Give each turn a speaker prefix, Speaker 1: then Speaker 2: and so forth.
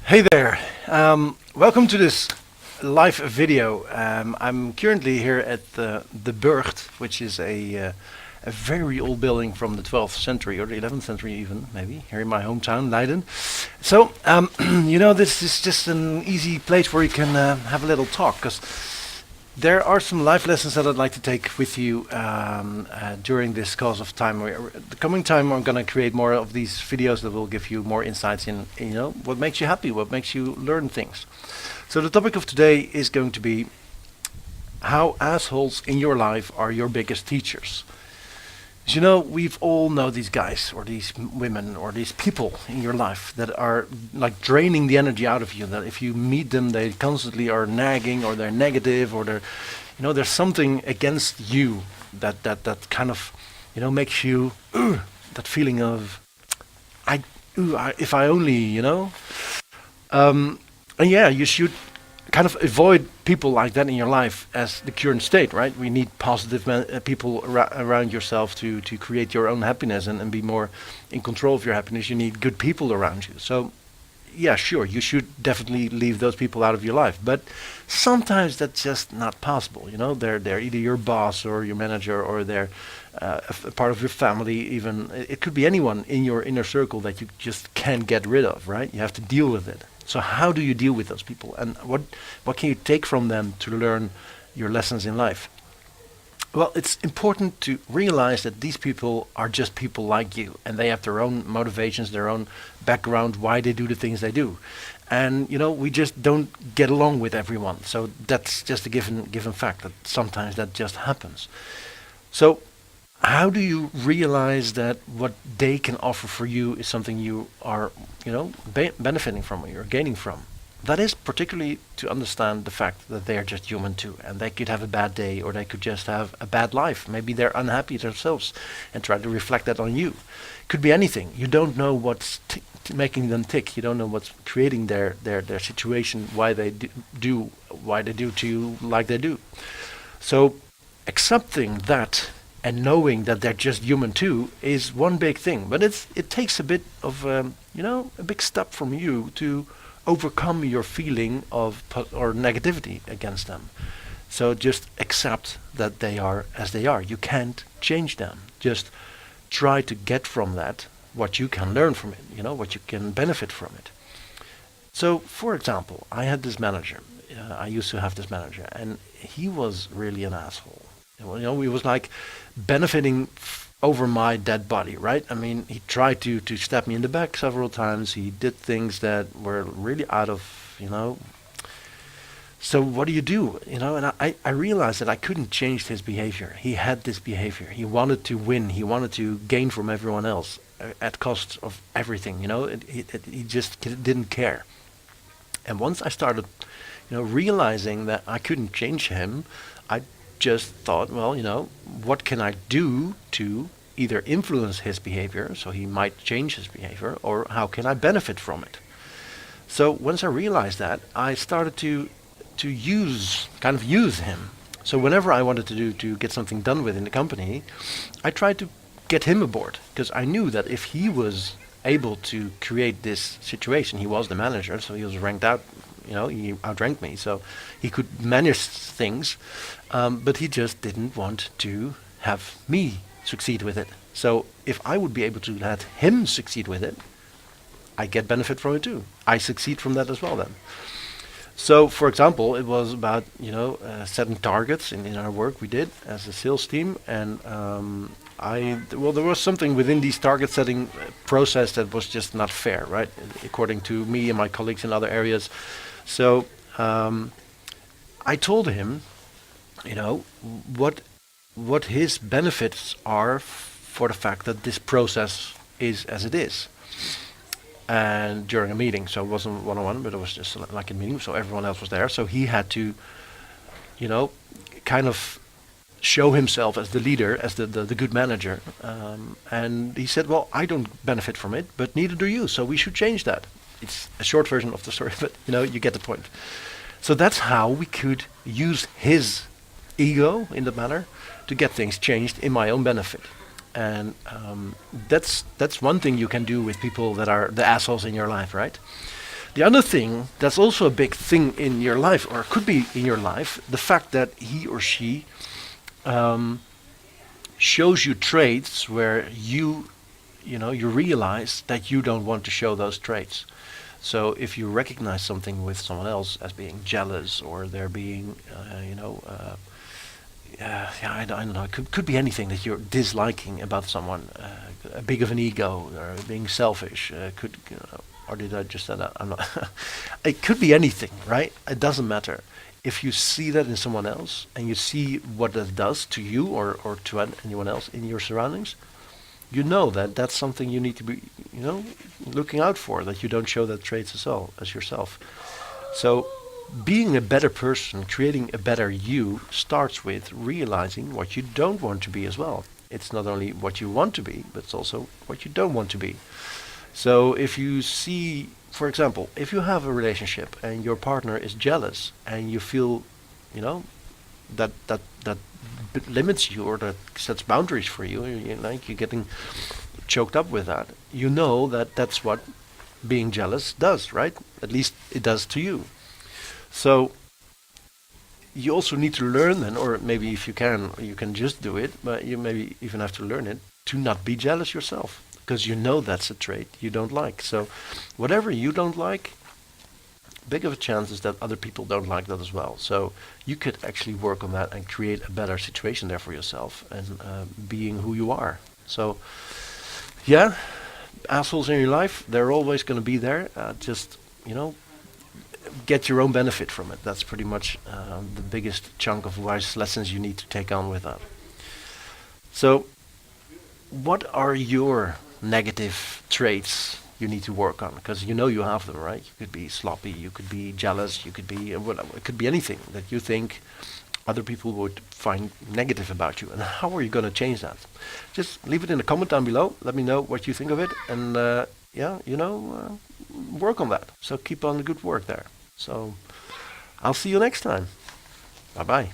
Speaker 1: Hey there, welcome to this live video. I'm currently here at the Burgt, which is a very old building from the 12th century or the 11th century even, maybe, here in my hometown, Leiden. So, this is just an easy place where you can have a little talk, because there are some life lessons that I'd like to take with you during this course of time. The coming time, I'm going to create more of these videos that will give you more insights in, what makes you happy, what makes you learn things. So the topic of today is going to be how assholes in your life are your biggest teachers. As you know, we've all know these guys or these women or these people in your life that are like draining the energy out of you. That if you meet them, they constantly are nagging or they're negative or there's something against you that kind of, makes you that feeling of if I only, and yeah, you should kind of avoid people like that in your life as the current state, right? We need positive people around yourself to create your own happiness and be more in control of your happiness. You need good people around you. So, yeah, sure, you should definitely leave those people out of your life. But sometimes that's just not possible. They're either your boss or your manager or they're a part of your family. Even it could be anyone in your inner circle that you just can't get rid of, right? You have to deal with it. So how do you deal with those people, and what can you take from them to learn your lessons in life? Well, it's important to realize that these people are just people like you, and they have their own motivations, their own background, why they do the things they do. And we just don't get along with everyone. So that's just a given fact that sometimes that just happens. So how do you realize that what they can offer for you is something you are, benefiting from or you're gaining from? That is particularly to understand the fact that they are just human too, and they could have a bad day or they could just have a bad life. Maybe they're unhappy themselves and try to reflect that on you. Could be anything. You don't know what's making them tick. You don't know what's creating their situation, why they do to you like they do. So accepting that and knowing that they're just human too is one big thing. But it takes a bit of a big step from you to overcome your feeling of or negativity against them. So just accept that they are as they are. You can't change them. Just try to get from that what you can learn from it. What you can benefit from it. So, for example, I had this manager. I used to have this manager, and he was really an asshole. He was like benefiting over my dead body, right? I mean, he tried to stab me in the back several times. He did things that were really out of, So what do you do? And I realized that I couldn't change his behavior. He had this behavior. He wanted to win. He wanted to gain from everyone else at cost of everything. He just didn't care. And once I started, realizing that I couldn't change him, I just thought, well, what can I do to either influence his behavior so he might change his behavior, or how can I benefit from it? So once I realized that, I started to use him. So whenever I wanted to get something done within the company, I tried to get him aboard, because I knew that if he was able to create this situation, he was the manager, so he was ranked out. He outranked me, so he could manage things, but he just didn't want to have me succeed with it. So if I would be able to let him succeed with it, I get benefit from it too. I succeed from that as well then. So, for example, it was about setting targets in our work we did as a sales team, and there was something within these target setting process that was just not fair, right? According to me and my colleagues in other areas. So I told him, what his benefits are for the fact that this process is as it is. And during a meeting, so it wasn't one-on-one, but it was just like a meeting, so everyone else was there. So he had to, kind of show himself as the leader, as the good manager. And he said, well, I don't benefit from it, but neither do you, so we should change that. It's a short version of the story, but you get the point. So that's how we could use his ego in that manner to get things changed in my own benefit. And that's one thing you can do with people that are the assholes in your life, right? The other thing that's also a big thing in your life, or could be in your life, the fact that he or she um, shows you traits where you realize that you don't want to show those traits. So if you recognize something with someone else as being jealous, or they're being, I don't know. It could be anything that you're disliking about someone. Big of an ego, or being selfish. Or did I just say that? I'm not. It could be anything, right? It doesn't matter. If you see that in someone else, and you see what that does to you, or to anyone else in your surroundings, you know that that's something you need to be, looking out for. That you don't show that traits as well as yourself. So being a better person, creating a better you, starts with realizing what you don't want to be as well. It's not only what you want to be, but it's also what you don't want to be. So if you see, for example, if you have a relationship and your partner is jealous, and you feel, you know, that limits you, or that sets boundaries for you, like you're getting choked up with that, you know that that's what being jealous does, right? At least it does to you. So you also need to learn then, or maybe if you can just do it, but you maybe even have to learn it to not be jealous yourself, because you know that's a trait you don't like. So whatever you don't like, big of a chance is that other people don't like that as well. So you could actually work on that and create a better situation there for yourself, and being who you are. So yeah, assholes in your life, they're always going to be there. Just, you know, get your own benefit from it. That's pretty much the biggest chunk of wise lessons you need to take on with that. So, what are your negative traits you need to work on? Because you know you have them, right? You could be sloppy, you could be jealous, you could be whatever. It could be anything that you think other people would find negative about you. And how are you going to change that? Just leave it in a comment down below. Let me know what you think of it, and yeah, work on that. So keep on the good work there. So I'll see you next time. Bye bye.